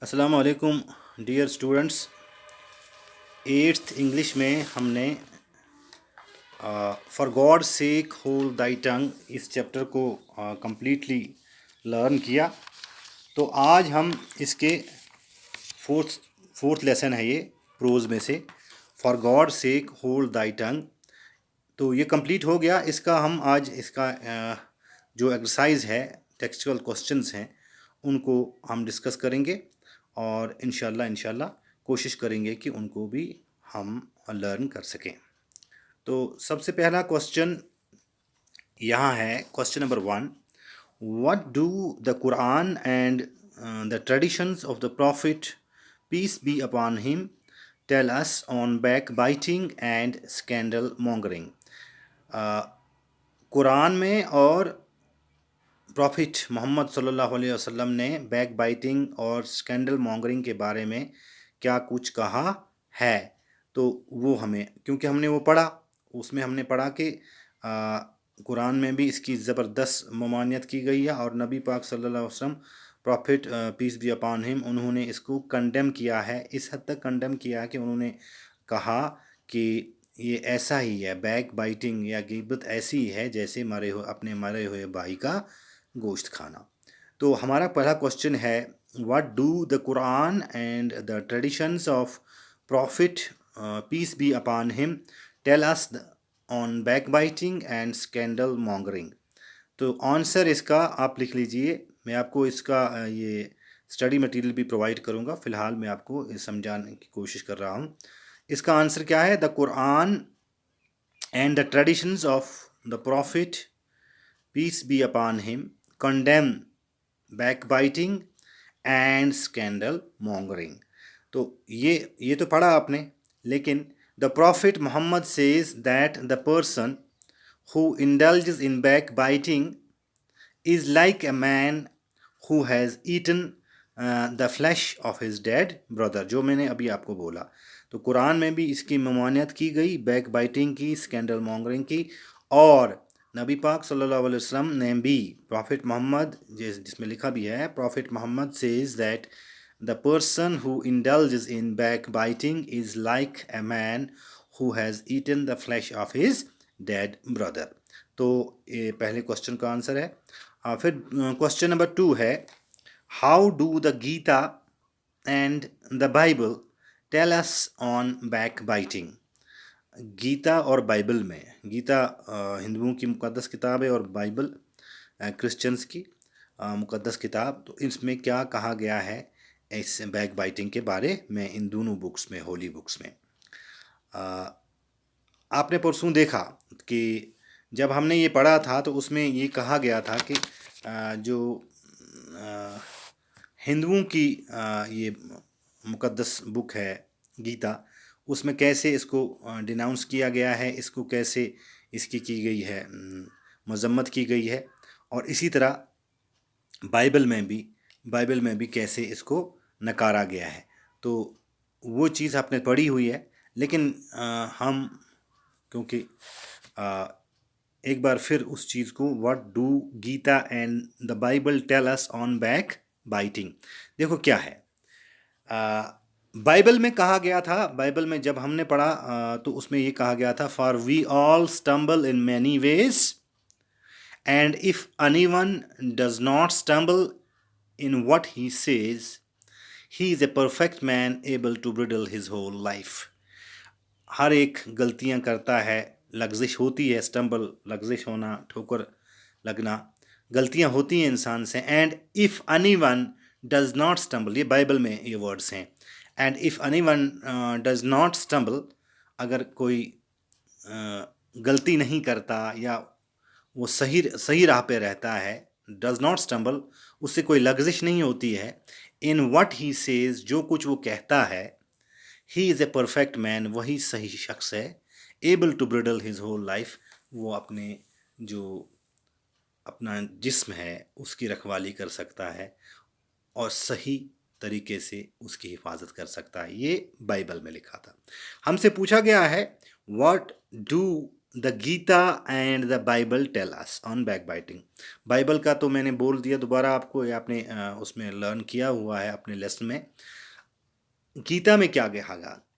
अस्सलामु अलैकुम dear students. Eighth English में हमने फॉर गॉड सेक होल्ड दाई टंग इस चैप्टर को कंप्लीटली लर्न किया। तो आज हम इसके फोर्थ फोर्थ लेसन है ये प्रोज में से, फॉर गॉड सेक होल्ड दाई टंग। तो ये कंप्लीट हो गया। इसका हम आज इसका जो एक्सरसाइज है, टेक्सचुअल क्वेश्चंस हैं, उनको हम डिस्कस करेंगे और इंशाल्लाह कोशिश करेंगे कि उनको भी हम लर्न कर सकें। तो सबसे पहला क्वेश्चन यहाँ है, question number 1। What do the Quran and the traditions of the prophet peace be upon him tell us on backbiting and scandal mongering. Quran में और प्रॉफिट मोहम्मद सल्लल्लाहु अलैहि वसल्लम ने बैक बाइटिंग और स्कैंडल मॉन्गरिंग के बारे में क्या कुछ कहा है। तो वो हमें, क्योंकि हमने वो पढ़ा, उसमें हमने पढ़ा कि कुरान में भी इसकी ज़बरदस्त ममानियत की गई है और नबी पाक सल्लल्लाहु अलैहि वसल्लम prophet peace be upon him, उन्होंने इसको कंडेम किया है। इस हद तक कंडेम किया है कि उन्होंने कहा कि ये ऐसा ही है, बैक बाइटिंग या गिबत ऐसी ही है जैसे अपने मरे हुए भाई का गोश्त खाना। तो हमारा पहला क्वेश्चन है, what do the Quran and the traditions of prophet peace be upon him tell us on backbiting and scandal mongering. तो आंसर इसका आप लिख लीजिए। मैं आपको इसका ये स्टडी मटेरियल भी प्रोवाइड करूँगा। फ़िलहाल मैं आपको समझाने की कोशिश कर रहा हूँ। इसका आंसर क्या है? The Quran and the traditions of the prophet peace be upon him condemn backbiting and scandal mongering. तो ये तो पढ़ा आपने, लेकिन the prophet Muhammad says that the person who indulges in backbiting is like a man who has eaten the flesh of his dead brother, जो मैंने अभी आपको बोला। तो कुरान में भी इसकी ममानियत की गई, बैक बाइटिंग की, स्कैंडल मॉन्गरिंग की, और नबी पाक सल्लल्लाहु अलैहि वसल्लम ने भी, प्रॉफिट मोहम्मद जिसमें लिखा भी है, prophet Muhammad says that the person who indulges in backbiting is like a man who has eaten the flesh of his dead brother. तो ये पहले क्वेश्चन का आंसर है। फिर क्वेश्चन नंबर 2 है, how do the Gita and the Bible tell us on backbiting. Gita और Bible में, गीता हिंदुओं की मुकद्दस किताब है और बाइबल क्रिश्चियंस की मुकद्दस किताब। तो इसमें क्या कहा गया है इस बैक बाइटिंग के बारे में, इन दोनों बुक्स में, होली बुक्स में। आपने परसों देखा कि जब हमने ये पढ़ा था तो उसमें ये कहा गया था कि जो हिंदुओं की ये मुकद्दस बुक है गीता, उसमें कैसे इसको डिनाउंस किया गया है, इसको कैसे इसकी की गई है, मजम्मत की गई है, और इसी तरह बाइबल में भी कैसे इसको नकारा गया है। तो वो चीज़ आपने पढ़ी हुई है, लेकिन हम क्योंकि एक बार फिर उस चीज़ को, what do Gita and the Bible tell us on backbiting, देखो क्या है। बाइबल में कहा गया था, बाइबल में जब हमने पढ़ा तो उसमें ये कहा गया था, for we all stumble in many ways and if anyone does not stumble in what he says he is a perfect man able to bridle his whole life. हर एक गलतियां करता है, लग्जिश होती है, स्टम्बल लग्जिश होना, ठोकर लगना, गलतियां होती हैं इंसान से। And if any one does not stumble, ये बाइबल में ये वर्ड्स हैं, and if any one does not stumble, अगर कोई गलती नहीं करता या वो सही सही राह पे रहता है, डज नॉट स्टम्बल, उससे कोई लग्जिश नहीं होती है, इन व्हाट ही सेज, जो कुछ वो कहता है, he is a perfect man, वही सही शख्स है, able to bridle his whole life, वो अपने जो अपना जिस्म है उसकी रखवाली कर सकता है और सही तरीके से उसकी हिफाजत कर सकता है। ये बाइबल में लिखा था। हमसे पूछा गया है, what do the Gita and the Bible tell us on backbiting. Bible का तो मैंने बोल दिया, दोबारा आपको ये आपने उसमें लर्न किया हुआ है अपने लेसन में। गीता में क्या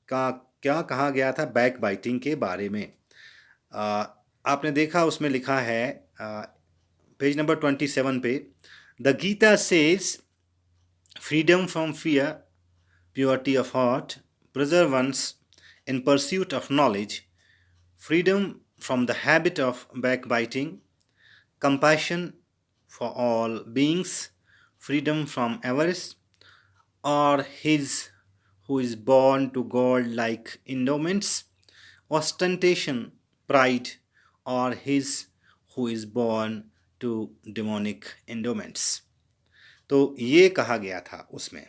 क्या कहा गया था बैक बाइटिंग के बारे में। अ, आपने देखा उसमें लिखा है पेज नंबर 27 पे, the Gita says freedom from fear, purity of heart, perseverance in pursuit of knowledge, freedom from the habit of backbiting, compassion for all beings, freedom from avarice, or his who is born to God-like endowments, ostentation, pride, or his who is born to demonic endowments। तो ये कहा गया था उसमें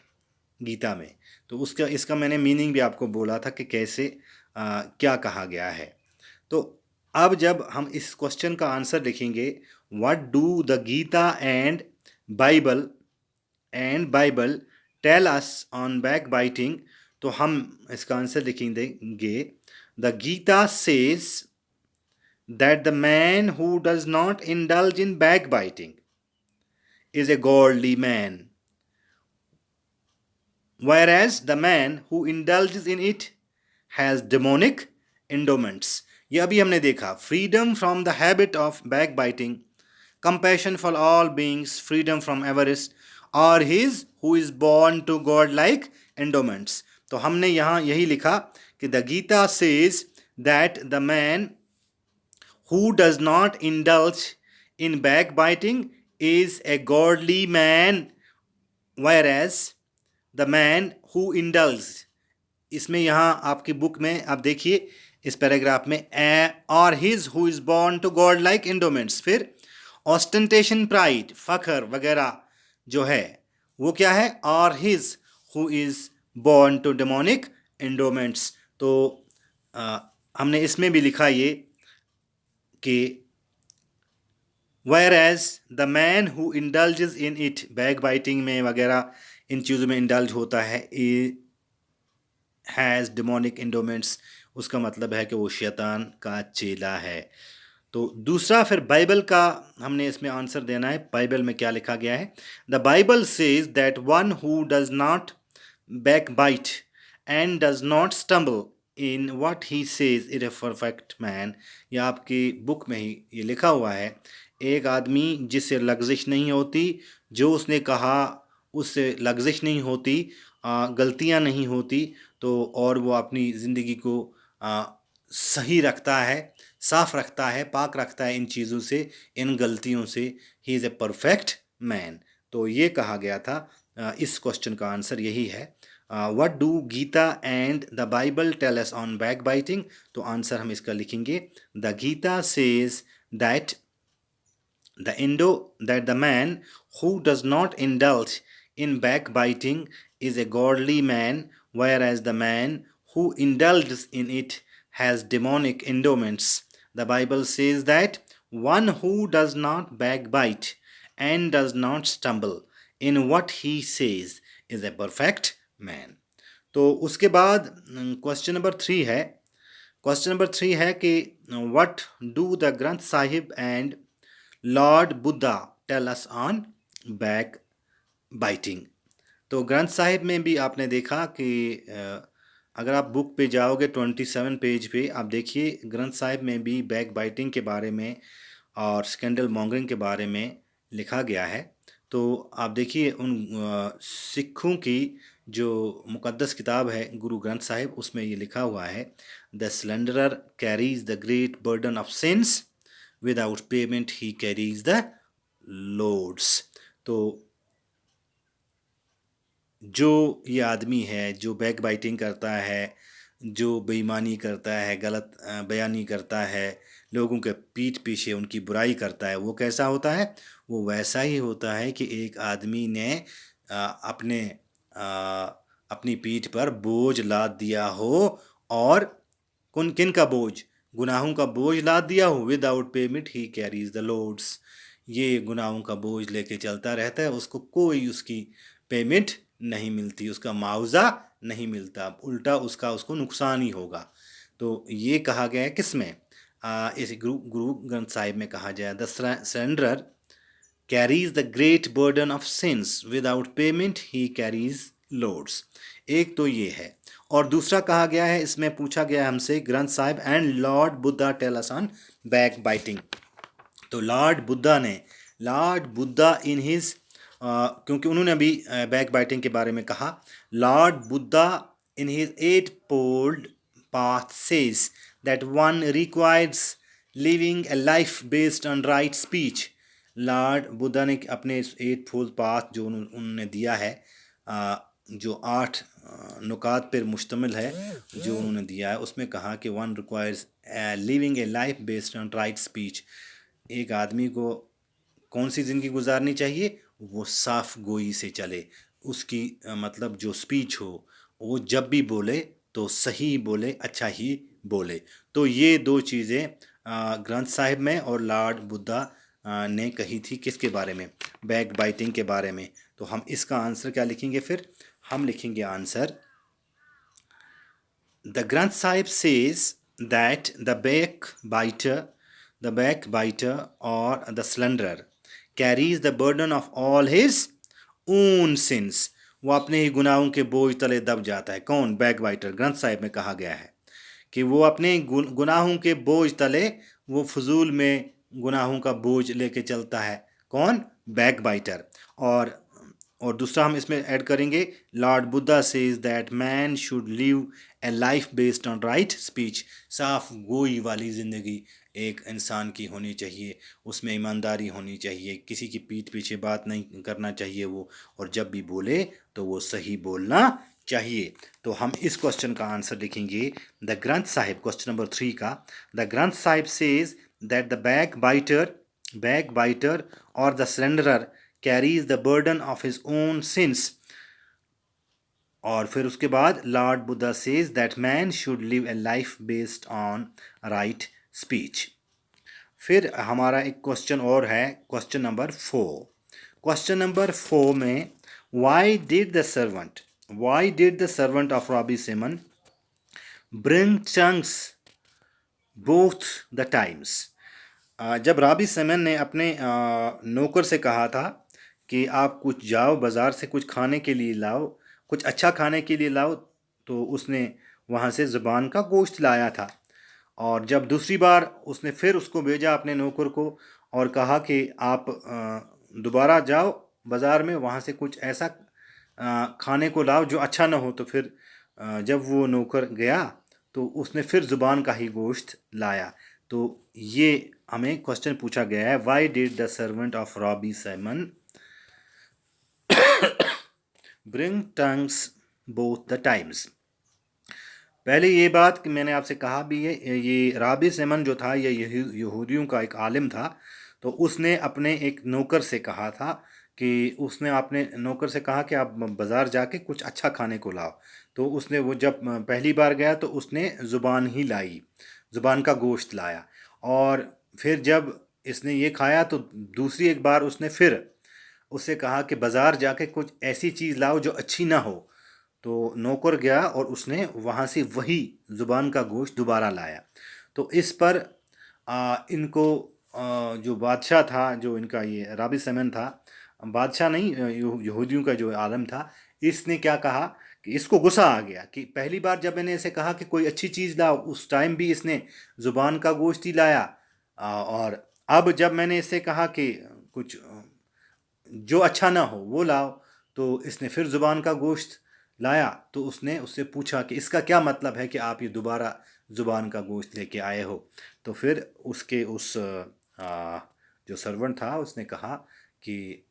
गीता में। तो उसका इसका मैंने मीनिंग भी आपको बोला था कि कैसे क्या कहा गया है। तो अब जब हम इस क्वेश्चन का आंसर लिखेंगे, what do the Gita and Bible tell us on backbiting, तो हम इसका आंसर लिखेंगे, the Gita says that the man who does not indulge in backbiting is a godly man, whereas the man who indulges in it has demonic endowments। ये अभी हमने देखा, freedom from the habit of backbiting, compassion for all beings, freedom from avarice, or his who is born to God like endowments। तो हमने यहाँ यही लिखा कि the Gita says that the man who does not indulge in backbiting is a godly man, whereas the man who indulge, इसमें यहाँ आपकी book में आप देखिए इस पैराग्राफ में, और his who is born to god like endowments, फिर ऑस्टेंटेशन, प्राइड, फखर वगैरह जो है वो क्या है, और his who is born to demonic endowments. तो हमने इसमें भी लिखा ये कि whereas the man who indulges in it, back biting में वगैरह इन चीज़ों में इंडल्ज होता है, हैज़ डेमोनिक इंडोमेंट्स, उसका मतलब है कि वो शैतान का चेला है। तो दूसरा फिर बाइबल का हमने इसमें आंसर देना है। बाइबल में क्या लिखा गया है, the Bible says that one who does not backbite and does not stumble in what he says is a perfect man. यह आपकी बुक में ही ये लिखा हुआ है, एक आदमी जिससे लग्जिश नहीं होती, जो उसने कहा उससे लग्जिश नहीं होती, गलतियां नहीं होती, तो और वो अपनी ज़िंदगी को सही रखता है, साफ रखता है, पाक रखता है इन चीज़ों से, इन गलतियों से, ही इज़ ए परफेक्ट मैन। तो ये कहा गया था। इस क्वेश्चन का आंसर यही है। What do Gita and the Bible tell us on backbiting, तो आंसर हम इसका लिखेंगे, the Gita says that the man who does not indulge in backbiting is a godly man, whereas the man who indulges in it has demonic endowments। The Bible says that one who does not backbite and does not stumble in what he says is a perfect man। तो उसके बाद question number 3 है। Question number 3 है कि what do the Granth Sahib and Lord Buddha tell us on backbiting. तो ग्रंथ साहिब में भी आपने देखा कि अगर आप बुक पे जाओगे 27 पेज पे, आप देखिए ग्रंथ साहिब में भी बैक बाइटिंग के बारे में और स्कैंडल मॉन्गरिंग के बारे में लिखा गया है। तो आप देखिए उन सिखों की जो मुकद्दस किताब है गुरु ग्रंथ साहिब, उसमें ये लिखा हुआ है, the slanderer carries the great burden of sins, without payment he carries the loads. तो जो ये आदमी है जो बैक बाइटिंग करता है, जो बेईमानी करता है, गलत बयानी करता है, लोगों के पीठ पीछे उनकी बुराई करता है, वो कैसा होता है, वो वैसा ही होता है कि एक आदमी ने अपने अपनी पीठ पर बोझ लाद दिया हो, और किन का बोझ, गुनाहों का बोझ लाद दिया हो, without payment he carries the loads. ये गुनाहों का बोझ लेके चलता रहता है, उसको कोई उसकी पेमेंट नहीं मिलती, उसका मुआवजा नहीं मिलता, उल्टा उसको नुकसान ही होगा। तो ये कहा गया है किसमें, इस गुरु ग्रंथ साहिब में कहा गया, the surrender carries the great burden of sins, without payment he carries loads. एक तो ये है, और दूसरा कहा गया है, इसमें पूछा गया है हमसे, Granth Sahib and Lord Buddha tell us on backbiting. तो लॉर्ड बुद्धा इन हिज, क्योंकि उन्होंने अभी बैक बाइटिंग के बारे में कहा, Lord Buddha in his eightfold path says that one requires living a life based on right speech. Lord Buddha ने अपने इस एट फोल्ड पाथ जो उन्होंने दिया है, जो 8 नुकात पर मुश्तमिल है जो उन्होंने दिया है, उसमें कहा कि one requires living a life based on right speech. एक आदमी को कौन सी ज़िंदगी गुजारनी चाहिए? वो साफ गोई से चले, उसकी मतलब जो स्पीच हो वो जब भी बोले तो सही बोले, अच्छा ही बोले। तो ये 2 चीज़ें ग्रंथ साहिब में और लॉर्ड बुद्धा ने कही थी, किसके बारे में? बैक बाइटिंग के बारे में। तो हम इसका आंसर क्या लिखेंगे फिर? हम लिखेंगे answer, the Granth Sahib says that the backbiter or the slanderer carries the burden of all his own sins। वो अपने ही गुनाहों के बोझ तले दब जाता है। कौन? बैकबाइटर। ग्रंथ साहिब में कहा गया है कि वो अपने गुनाहों के बोझ तले वो फजूल में गुनाहों का बोझ लेके चलता है। कौन? बैकबाइटर। और दूसरा हम इसमें ऐड करेंगे, Lord Buddha says that man should live a life based on right speech. साफ गोई वाली ज़िंदगी एक इंसान की होनी चाहिए, उसमें ईमानदारी होनी चाहिए, किसी की पीठ पीछे बात नहीं करना चाहिए वो, और जब भी बोले तो वो सही बोलना चाहिए। तो हम इस क्वेश्चन का आंसर लिखेंगे, the Granth Sahib, question number 3 का, the Granth Sahib says that the backbiter और the surrenderer carries the burden of his own sins. और फिर उसके बाद Lord Buddha says that man should live a life based on right speech. फिर हमारा एक क्वेश्चन और है, क्वेश्चन नंबर 4। क्वेश्चन नंबर 4 में, why did the servant of Rabbi Simon bring chunks both the times. जब रॉबी सिमन ने अपने नौकर से कहा था कि आप कुछ जाओ बाज़ार से कुछ खाने के लिए लाओ, कुछ अच्छा खाने के लिए लाओ, तो उसने वहाँ से ज़ुबान का गोश्त लाया था। और जब दूसरी बार उसने फिर उसको भेजा अपने नौकर को और कहा कि आप दोबारा जाओ बाज़ार में, वहाँ से कुछ ऐसा खाने को लाओ जो अच्छा ना हो। तो फिर जब वो नौकर गया तो उसने फिर ज़ुबान का ही गोश्त लाया। तो ये हमें क्वेश्चन पूछा गया है, why did the servant of Rabbi Simon bring tongues both the times. पहले ये बात कि मैंने आपसे कहा भी है, ये रॉबी सिमन जो था ये यहूदियों का एक आलिम था। तो उसने अपने एक नौकर से कहा था कि उसने अपने नौकर से कहा कि आप बाज़ार जाके कुछ अच्छा खाने को लाओ। तो उसने वो जब पहली बार गया तो उसने ज़ुबान ही लाई, ज़ुबान का गोश्त लाया। और फिर जब इसने ये खाया तो दूसरी एक बार उसने फिर उससे कहा कि बाज़ार जाके कुछ ऐसी चीज़ लाओ जो अच्छी ना हो। तो नौकर गया और उसने वहाँ से वही ज़ुबान का गोश्त दोबारा लाया। तो इस पर इनको जो बादशाह था, जो इनका ये रॉबी सिमन था, बादशाह नहीं, यहूदियों का जो आलम था, इसने क्या कहा कि इसको गुस्सा आ गया कि पहली बार जब मैंने इसे कहा कि कोई अच्छी चीज़ लाओ, उस टाइम भी इसने ज़ुबान का गोश्त ही लाया। और अब जब मैंने इससे कहा कि कुछ जो अच्छा ना हो वो लाओ, तो इसने फिर ज़ुबान का गोश्त लाया। तो उसने उससे पूछा कि इसका क्या मतलब है कि आप ये दोबारा ज़ुबान का गोश्त लेके आए हो। तो फिर उसके जो सर्वेंट था उसने कहा कि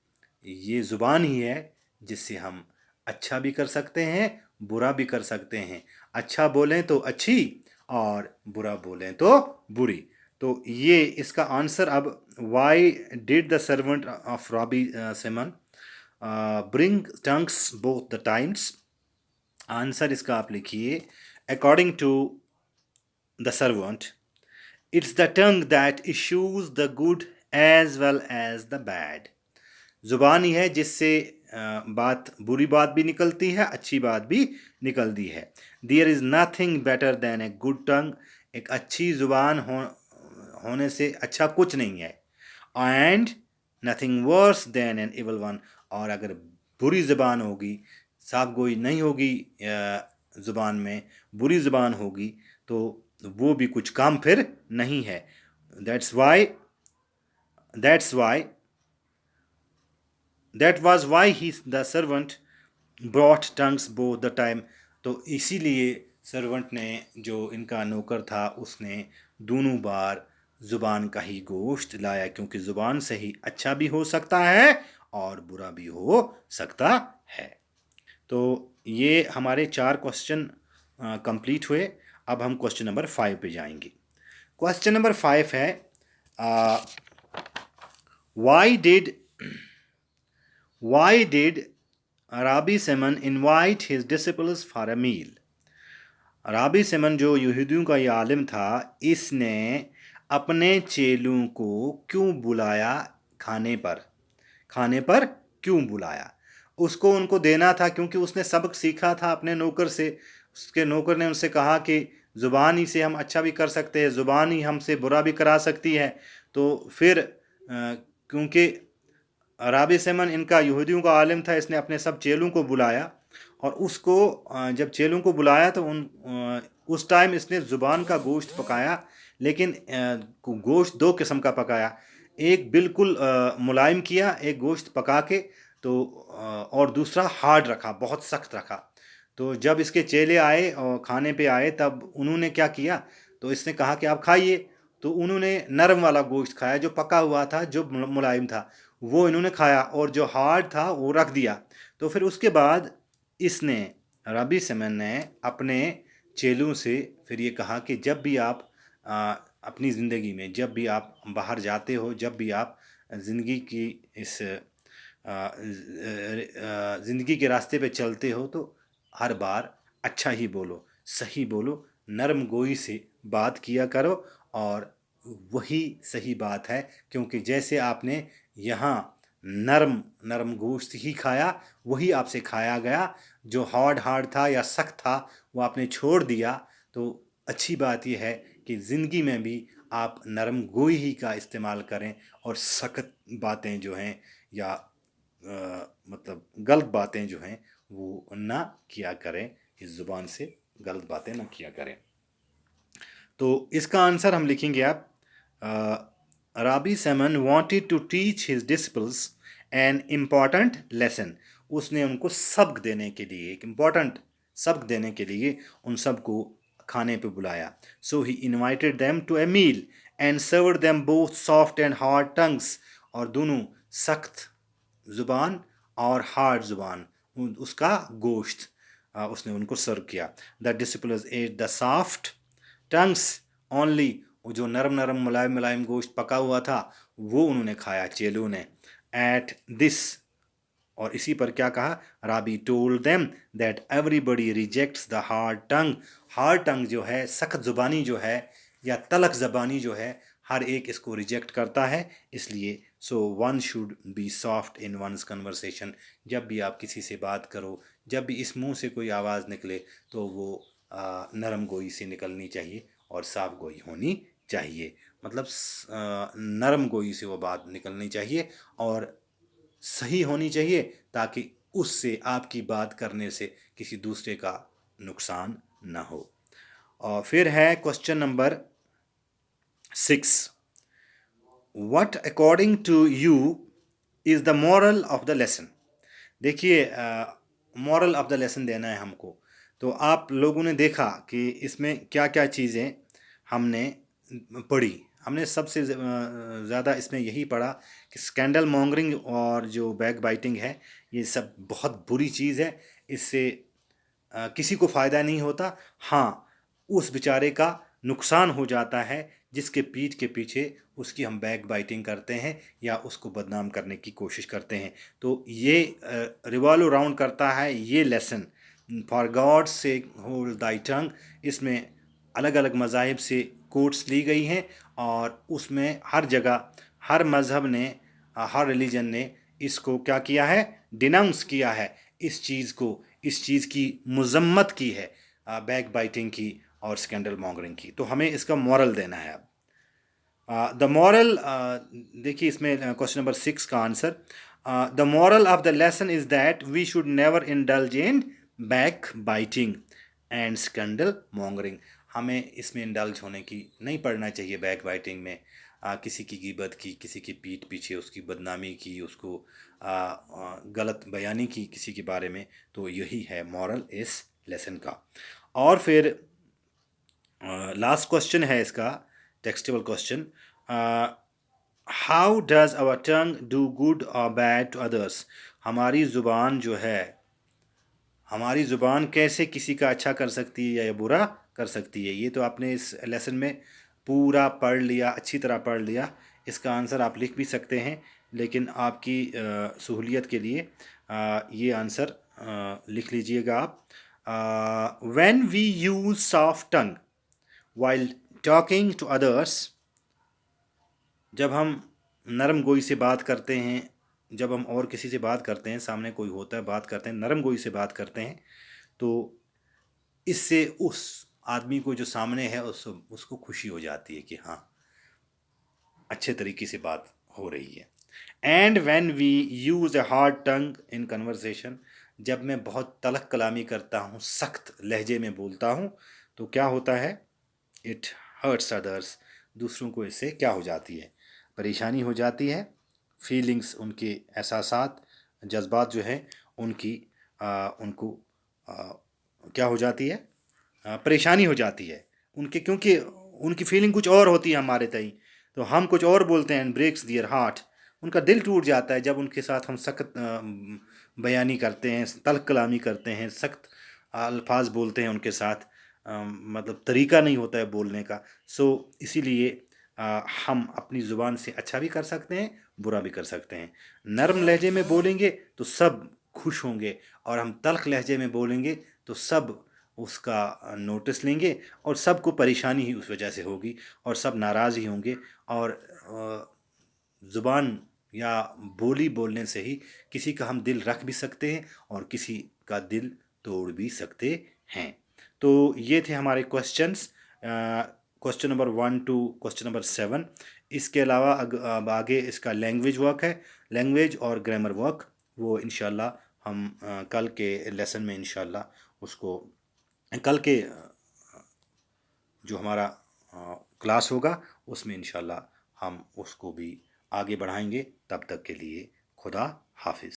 ये ज़ुबान ही है जिससे हम अच्छा भी कर सकते हैं, बुरा भी कर सकते हैं। अच्छा बोलें तो अच्छी और बुरा बोलें तो बुरी। तो ये इसका आंसर अब, why did the servant of Rabbi Simon bring tongues both the times. Answer इसका आप लिखिए, according to the servant, it's the tongue that issues the good as well as the bad. ज़ुबान ही है जिससे बात, बुरी बात भी निकलती है, अच्छी बात भी निकलती है। There is nothing better than a good tongue. एक अच्छी ज़ुबान होने से अच्छा कुछ नहीं है। And nothing worse than an evil one, और अगर बुरी ज़बान होगी, साफ गोई नहीं होगी ज़ुबान में, बुरी ज़बान होगी तो वो भी कुछ काम फिर नहीं है। That's why that's why that was why he the servant brought tongues both the time. तो इसीलिए सर्वेंट ने, जो इनका नौकर था, उसने दोनों बार ज़ुबान का ही गोश्त लाया, क्योंकि ज़ुबान से ही अच्छा भी हो सकता है और बुरा भी हो सकता है। तो ये हमारे 4 क्वेश्चन कंप्लीट हुए। अब हम क्वेश्चन नंबर 5 पे जाएंगे। क्वेश्चन नंबर 5 है, why did Why did Rabbi Simon invite his disciples for a meal? राबी सिमन जो यहूदियों का ये आलिम था, इसने अपने चेलों को क्यों बुलाया खाने पर? खाने पर क्यों बुलाया? उसको उनको देना था, क्योंकि उसने सबक सीखा था अपने नौकर से। उसके नौकर ने उनसे कहा कि ज़ुबान ही से हम अच्छा भी कर सकते हैं, ज़ुबान ही हमसे बुरा भी करा सकती है। तो फिर क्योंकि राबी सेमन इनका यहूदियों का आलिम था, इसने अपने सब चेलों को बुलाया, और उसको जब चेलों को बुलाया तो उस टाइम इसने ज़ुबान का गोश्त पकाया, लेकिन गोश्त 2 किस्म का पकाया। एक बिल्कुल मुलायम किया, एक गोश्त पका के, तो और दूसरा हार्ड रखा, बहुत सख्त रखा। तो जब इसके चेले आए और खाने पे आए, तब उन्होंने क्या किया, तो इसने कहा कि आप खाइए। तो उन्होंने नरम वाला गोश्त खाया, जो पका हुआ था, जो मुलायम था, वो इन्होंने खाया, और जो हार्ड था वो रख दिया। तो फिर उसके बाद इसने, रबी सिमन ने अपने चेलों से फिर ये कहा कि जब भी आप अपनी ज़िंदगी में, जब भी आप बाहर जाते हो, जब भी आप ज़िंदगी की इस ज़िंदगी के रास्ते पे चलते हो, तो हर बार अच्छा ही बोलो, सही बोलो, नरम गोई से बात किया करो, और वही सही बात है। क्योंकि जैसे आपने यहाँ नरम नरम गोश्त ही खाया, वही आपसे खाया गया। जो हार्ड हार्ड था या सख्त था, वो आपने छोड़ दिया। तो अच्छी बात यह है कि ज़िंदगी में भी आप नरम गोई ही का इस्तेमाल करें, और सख्त बातें जो हैं, या मतलब गलत बातें जो हैं, वो ना किया करें। इस ज़ुबान से गलत बातें ना किया करें। तो इसका आंसर हम लिखेंगे आप, Rabbi Simeon wanted to teach his disciples an important lesson. उसने उनको सबक देने के लिए, एक इम्पॉर्टेंट सबक देने के लिए उन सबको खाने पे बुलाया। So he invited them to a meal and served them both soft and hard tongues. और दोनों सख्त ज़ुबान और हार्ड ज़ुबान, उसका गोश्त उसने उनको सर्व किया। The disciples at the soft tongues only. वो जो नरम नरम मुलायम मुलायम गोश्त पका हुआ था, वो उन्होंने खाया चेलों ने। एट दिस, और इसी पर क्या कहा, Rabbi told them that everybody rejects the hard tongue. Hard tongue जो है, सख्त ज़ुबानी जो है, या तलख ज़बानी जो है, हर एक इसको रिजेक्ट करता है। इसलिए so one should be soft in one's conversation. जब भी आप किसी से बात करो, जब भी इस मुंह से कोई आवाज़ निकले, तो वो नरम गोई से निकलनी चाहिए और साफ गोई होनी चाहिए। मतलब नरम गोई से वो बात निकलनी चाहिए और सही होनी चाहिए, ताकि उससे, आपकी बात करने से किसी दूसरे का नुकसान ना हो। और फिर है question number 6, what according to you is the moral of the lesson. देखिए, मॉरल ऑफ द लेसन देना है हमको। तो आप लोगों ने देखा कि इसमें क्या क्या चीज़ें हमने पढ़ी। हमने सबसे ज़्यादा इसमें यही पढ़ा कि स्कैंडल मॉन्गरिंग और जो बैक बाइटिंग है, ये सब बहुत बुरी चीज़ है। इससे किसी को फ़ायदा नहीं होता। हाँ, उस बेचारे का नुकसान हो जाता है जिसके पीठ के पीछे उसकी हम बैक बाइटिंग करते हैं या उसको बदनाम करने की कोशिश करते हैं। तो ये रिवॉल्व राउंड करता है ये लेसन, फॉर गॉड से होल्ड दाई टंग। इसमें अलग अलग मज़ाहिब से कोट्स ली गई हैं, और उसमें हर जगह, हर मज़हब ने, हर रिलीजन ने इसको क्या किया है, डिनाउंस किया है। इस चीज़ को, इस चीज़ की मजम्मत की है, बैक बाइटिंग की और स्कैंडल मॉन्गरिंग की। तो हमें इसका मॉरल देना है अब। द मॉरल, देखिए इसमें क्वेश्चन नंबर 6 का answer, the moral of the lesson is that we should never indulge in backbiting and scandal mongering. हमें इसमें इंडल्ज होने की नहीं पड़ना चाहिए, बैक बाइटिंग में, किसी की गिबत की, किसी की पीठ पीछे उसकी बदनामी की, उसको गलत बयानी की किसी के बारे में। तो यही है मॉरल इस लेसन का। और फिर लास्ट क्वेश्चन है इसका, textual question, how does our tongue do good और बैड टू अदर्स। हमारी ज़ुबान जो है, हमारी ज़ुबान कैसे किसी का अच्छा कर सकती है या बुरा कर सकती है। ये तो आपने इस लेसन में पूरा पढ़ लिया, अच्छी तरह पढ़ लिया। इसका आंसर आप लिख भी सकते हैं, लेकिन आपकी सहूलियत के लिए ये आंसर लिख लीजिएगा आप। When we use soft tongue while talking to others, जब हम नरम गोई से बात करते हैं, जब हम और किसी से बात करते हैं, सामने कोई होता है, बात करते हैं, नरम गोई से बात करते हैं, तो इससे उस आदमी को जो सामने है उसको खुशी हो जाती है कि हाँ, अच्छे तरीके से बात हो रही है। And when we use a hard tongue in conversation, जब मैं बहुत तलख कलामी करता हूँ, सख्त लहजे में बोलता हूँ, तो क्या होता है, इट हर्ट्स अदर्स, दूसरों को इससे क्या हो जाती है, परेशानी हो जाती है। फीलिंग्स, उनके एहसासात, जज्बात जो हैं उनकी उनको आ, क्या हो जाती है, परेशानी हो जाती है उनके, क्योंकि उनकी फीलिंग कुछ और होती है हमारे तई, तो हम कुछ और बोलते हैं, ब्रेक्स दियर हार्ट, उनका दिल टूट जाता है जब उनके साथ हम सख्त बयानी करते हैं, तल्ख कलामी करते हैं, सख्त अल्फाज बोलते हैं उनके साथ, मतलब तरीका नहीं होता है बोलने का। सो इसीलिए हम अपनी ज़ुबान से अच्छा भी कर सकते हैं, बुरा भी कर सकते हैं। नरम लहजे में बोलेंगे तो सब खुश होंगे, और हम तल्ख लहजे में बोलेंगे तो सब उसका नोटिस लेंगे, और सबको परेशानी ही उस वजह से होगी, और सब नाराज़ ही होंगे। और ज़ुबान या बोली बोलने से ही किसी का हम दिल रख भी सकते हैं और किसी का दिल तोड़ भी सकते हैं। तो ये थे हमारे questions, question number 1 to question number 7। इसके अलावा अब आगे इसका लैंग्वेज वर्क है, लैंग्वेज और ग्रामर वर्क, वो इंशाल्लाह हम कल के लेसन में इंशाल्लाह उसको, कल के जो हमारा क्लास होगा उसमें इंशाल्लाह हम उसको भी आगे बढ़ाएंगे। तब तक के लिए खुदा हाफिज़।